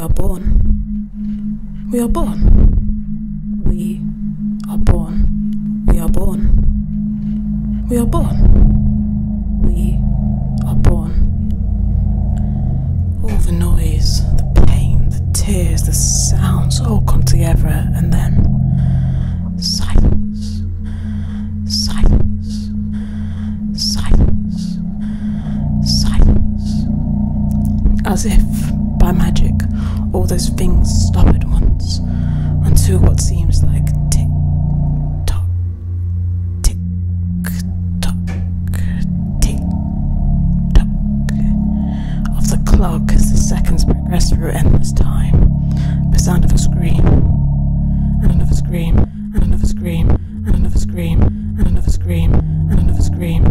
are born. We are born. We are born. We are born. We are born. We are born. All the noise, the pain, the tears, the sounds all come together, and then silence. Silence. Silence. Silence. As if by magic, all those things stop at once, until what seems like tick-tock, tick-tock, tick-tock of the clock as the seconds progress through endless time. The sound of a scream, and another scream, and another scream, and another scream, and another scream, and another scream,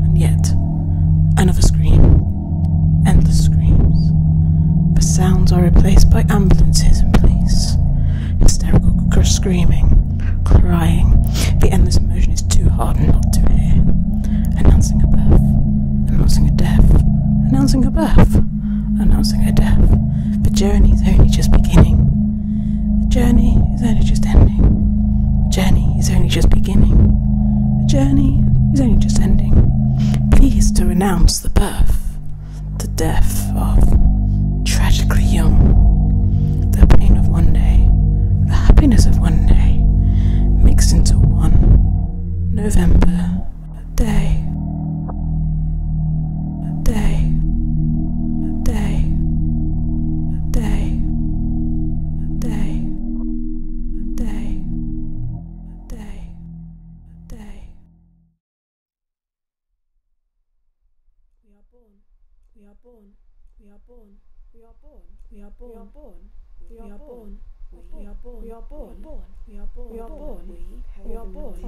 and yet another scream. Endless screams. The sounds are replaced by ambulances and police. Hysterical screaming, crying. The endless emotion is too hard not to hear. Announcing a birth, announcing a death, announcing a birth, announcing a death. The journey is only just beginning. The journey is only just ending. The journey is only just beginning. The journey is only just ending. Pleased to announce the birth, the death of tragically young. The pain of one day, the happiness of one day, mixed into one November day. A day. A day. A day. A day. A day. A day. A day. We are born. We are born. We are born. We are born. We are born. We are born. We are born. We are born. We are born. We are born.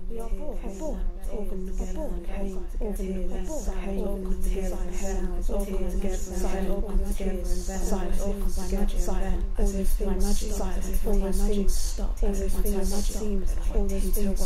We are born. We are born. We are born. We are born. Organ together. Organ together. As if my magic all those things stop. All those things stop. All those things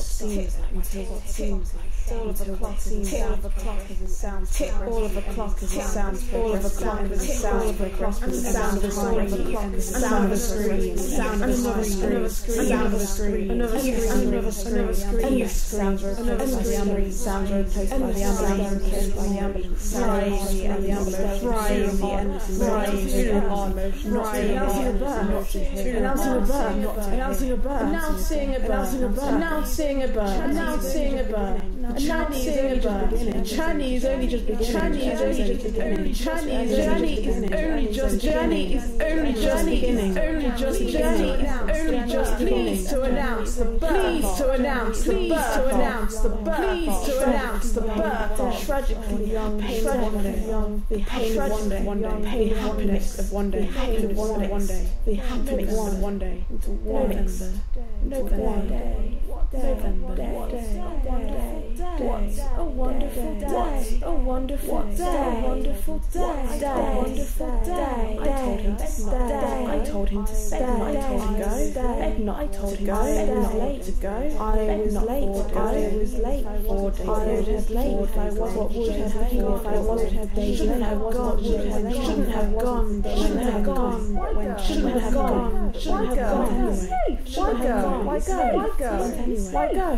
seems until what seems all of the clock seems all of the clock as it sounds all of the clock as it sounds all of the clock as it sounds all of the clock as it sounds all of the clock as it sounds another scream sound another scream another scream another scream another scream sounds replaced by the ambulance sounds replaced by the ambulance replaced by the ambulance crying and the ambulance crying the endless emotion crying announcing a birth announcing a birth announcing a birth announcing a birth announcing a birth announcing a birth announcing a birth journey is only just beginning journey is only just beginning journey is only just journey is only just beginning only just journey is only just pleased to announce the birth pleased to announce the birth to announce the birth pleased to announce the birth tragically young pain of one day the pain of one day pain of happiness of one day pain of one day the happiness of one day into November day November day what a wonderful day what a wonderful day wonderful day wonderful day I told him to stay I told him to stay I told him to go beg not I told him to go I was late to go I was late to go I was late 4 days I was late if I was what would have been if I wasn't have days shouldn't have gone shouldn't have gone shouldn't have gone shouldn't have gone shouldn't have gone why go why go why go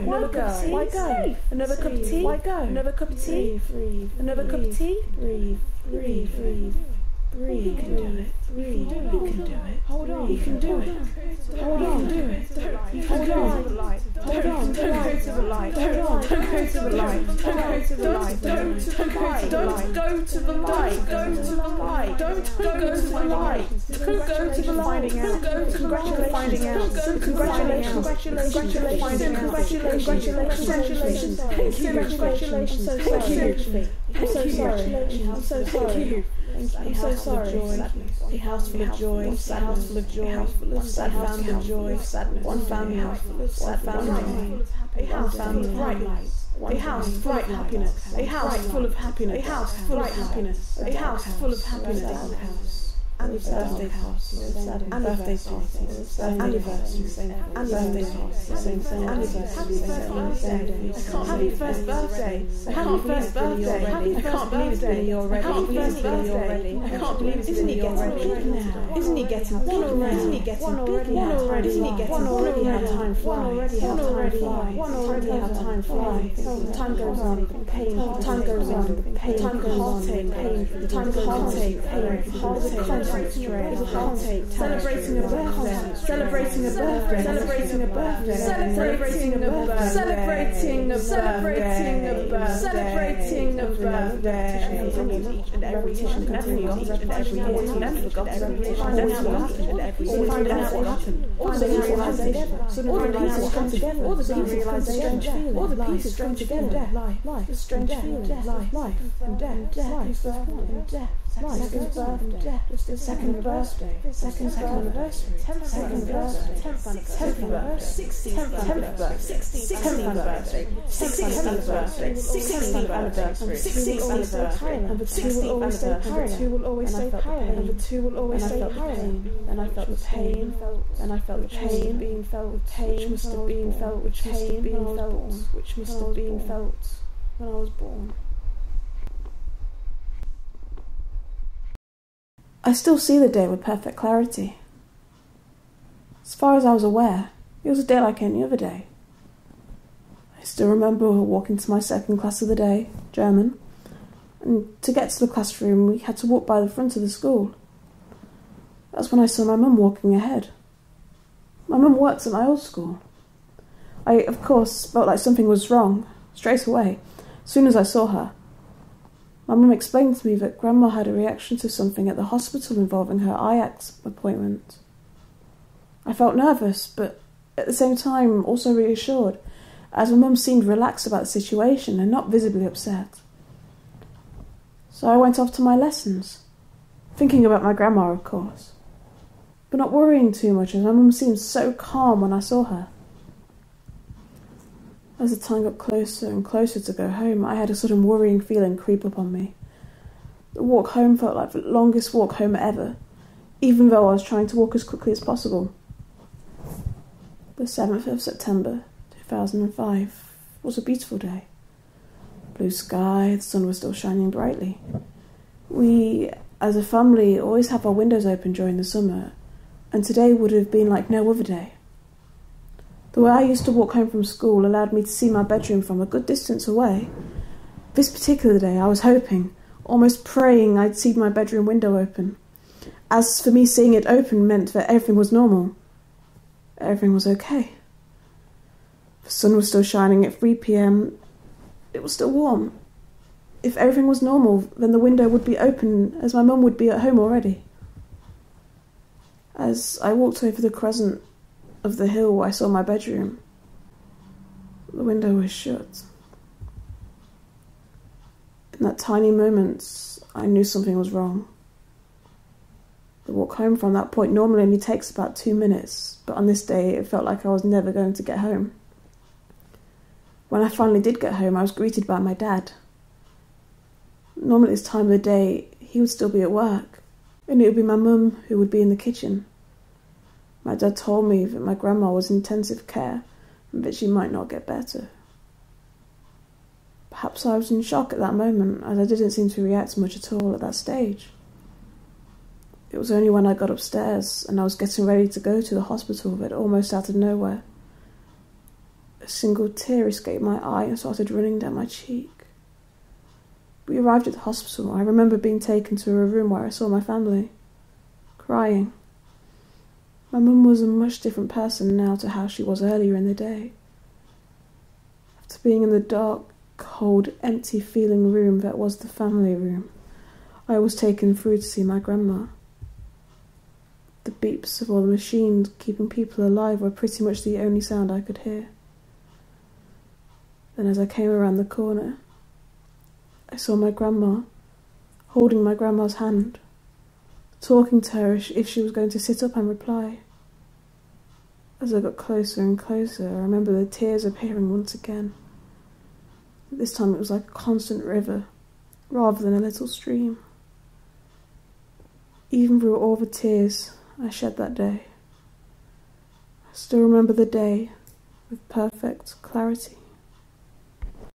why go another cup of tea why go another cup of tea why go another cup of tea another cup of tea breathe breathe breathe breathe you can do it breathe you can do it hold on you can do it hold on do it hold on hold on don't go to the light hold on don't go to the light don't go to the light don't go to the light don't go to the light don't go to the light don't go to the light don't go to the light finding out congratulations congratulations thank you congratulations I'm so sorry I'm so sorry I'm so sorry. A house full of joy, a house full of joy, a sad family of joy, one family, one family, a house full of bright lights, a house bright happiness, a house full of happiness, a house full of happiness, a house full of happiness. birthday parties, birthday parties, anniversaries, birthday parties, happy first birthday, happy first birthday, I can't believe it's been a year already, I can't believe it's been a year already, isn't he getting big now, isn't he getting big now, one already had time fly, time goes on, pain, time goes on, pain, time goes on, pain, time goes on, heartache, celebrating a birthday, celebrating a birthday, celebrating a birthday, celebrating a birthday, celebrating a birthday, celebrating a birthday, and every repetition continues, and every year never forgotten, finding out what happened, finding out what happened, finding out what happened, suddenly realizing come together, all the pieces come together, all the pieces come together, life, strange feeling, life, and death, and death. Second birthday, second birthday, second anniversary, 10th anniversary, 10th anniversary, 16th anniversary, 16th anniversary, 16th anniversary, 16th anniversary, 16th anniversary, and the two will always stay parallel, the two will always stay parallel, and the two will always stay parallel. And I felt the pain, and I felt the pain being felt, which must have been felt, which must have been felt, which must have been felt when I was born. I still see the day with perfect clarity. As far as I was aware, it was a day like any other day. I still remember walking to my second class of the day, German, and to get to the classroom we had to walk by the front of the school. That's when I saw my mum walking ahead. My mum works at my old school. I, of course, felt like something was wrong, straight away, as soon as I saw her. My mum explained to me that Grandma had a reaction to something at the hospital involving her eye appointment. I felt nervous, but at the same time also reassured, as my mum seemed relaxed about the situation and not visibly upset. So I went off to my lessons, thinking about my grandma, of course, but not worrying too much as my mum seemed so calm when I saw her. As the time got closer and closer to go home, I had a sudden worrying feeling creep up on me. The walk home felt like the longest walk home ever, even though I was trying to walk as quickly as possible. The 7th of September, 2005, was a beautiful day. Blue sky, the sun was still shining brightly. We, as a family, always have our windows open during the summer, and today would have been like no other day. The way I used to walk home from school allowed me to see my bedroom from a good distance away. This particular day I was hoping, almost praying I'd see my bedroom window open. As for me, seeing it open meant that everything was normal. Everything was okay. The sun was still shining at 3 p.m. It was still warm. If everything was normal, then the window would be open as my mum would be at home already. As I walked over the crescent of the hill, I saw my bedroom. The window was shut. In that tiny moment, I knew something was wrong. The walk home from that point normally only takes about 2 minutes, but on this day it felt like I was never going to get home. When I finally did get home, I was greeted by my dad. Normally at this time of the day, he would still be at work, and it would be my mum who would be in the kitchen. My dad told me that my grandma was in intensive care and that she might not get better. Perhaps I was in shock at that moment, as I didn't seem to react much at all at that stage. It was only when I got upstairs and I was getting ready to go to the hospital that almost out of nowhere, a single tear escaped my eye and started running down my cheek. We arrived at the hospital. I remember being taken to a room where I saw my family, crying. My mum was a much different person now to how she was earlier in the day. After being in the dark, cold, empty feeling room that was the family room, I was taken through to see my grandma. The beeps of all the machines keeping people alive were pretty much the only sound I could hear. Then as I came around the corner, I saw my grandma, holding my grandma's hand, talking to her if she was going to sit up and reply. As I got closer and closer, I remember the tears appearing once again. This time it was like a constant river, rather than a little stream. even through all the tears I shed that day. I still remember the day with perfect clarity.